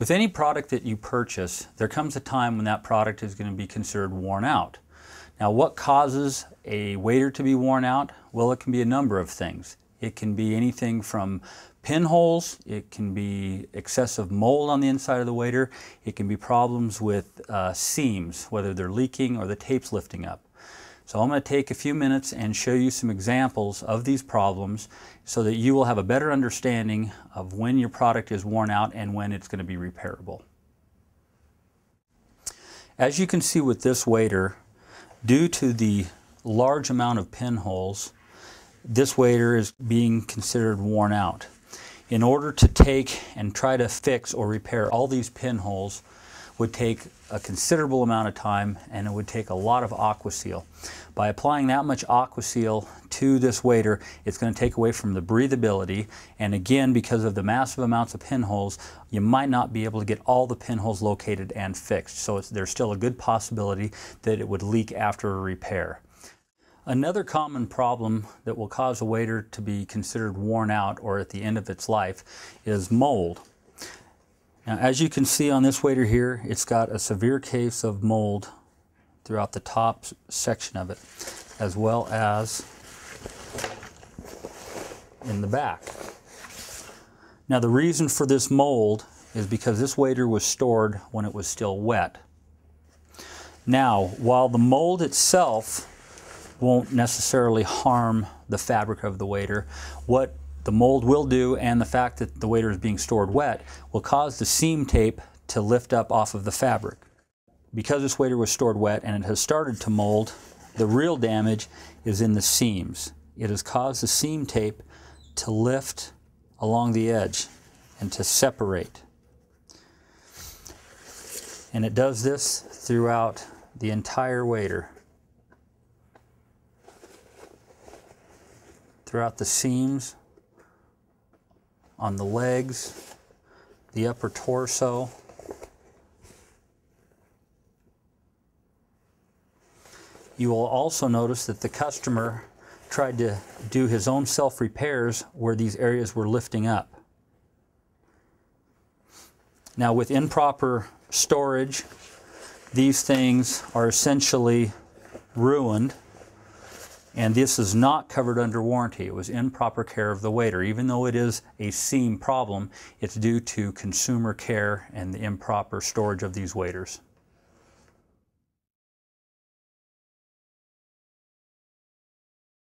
With any product that you purchase, there comes a time when that product is going to be considered worn out. Now, what causes a waiter to be worn out? Well, it can be a number of things. It can be anything from pinholes, it can be excessive mold on the inside of the waiter, it can be problems with seams, whether they're leaking or the tape's lifting up. So I'm going to take a few minutes and show you some examples of these problems so that you will have a better understanding of when your product is worn out and when it's going to be repairable. As you can see with this waiter, due to the large amount of pinholes, this waiter is being considered worn out. In order to take and try to fix or repair all these pinholes would take a considerable amount of time, and it would take a lot of AquaSeal. By applying that much AquaSeal to this waiter, it's going to take away from the breathability, and again, because of the massive amounts of pinholes, you might not be able to get all the pinholes located and fixed. So there's still a good possibility that it would leak after a repair. Another common problem that will cause a waiter to be considered worn out or at the end of its life is mold. Now, as you can see on this waiter here, it's got a severe case of mold throughout the top section of it, as well as in the back. Now, the reason for this mold is because this waiter was stored when it was still wet. Now, while the mold itself won't necessarily harm the fabric of the waiter, what the mold will do, and the fact that the waiter is being stored wet, will cause the seam tape to lift up off of the fabric. Because this waiter was stored wet and it has started to mold, the real damage is in the seams. It has caused the seam tape to lift along the edge and to separate. And it does this throughout the entire waiter. Throughout the seams, on the legs, the upper torso. You will also notice that the customer tried to do his own self-repairs where these areas were lifting up. Now, with improper storage, these things are essentially ruined. And this is not covered under warranty. It was improper care of the waiter. Even though it is a seam problem, it's due to consumer care and the improper storage of these waiters.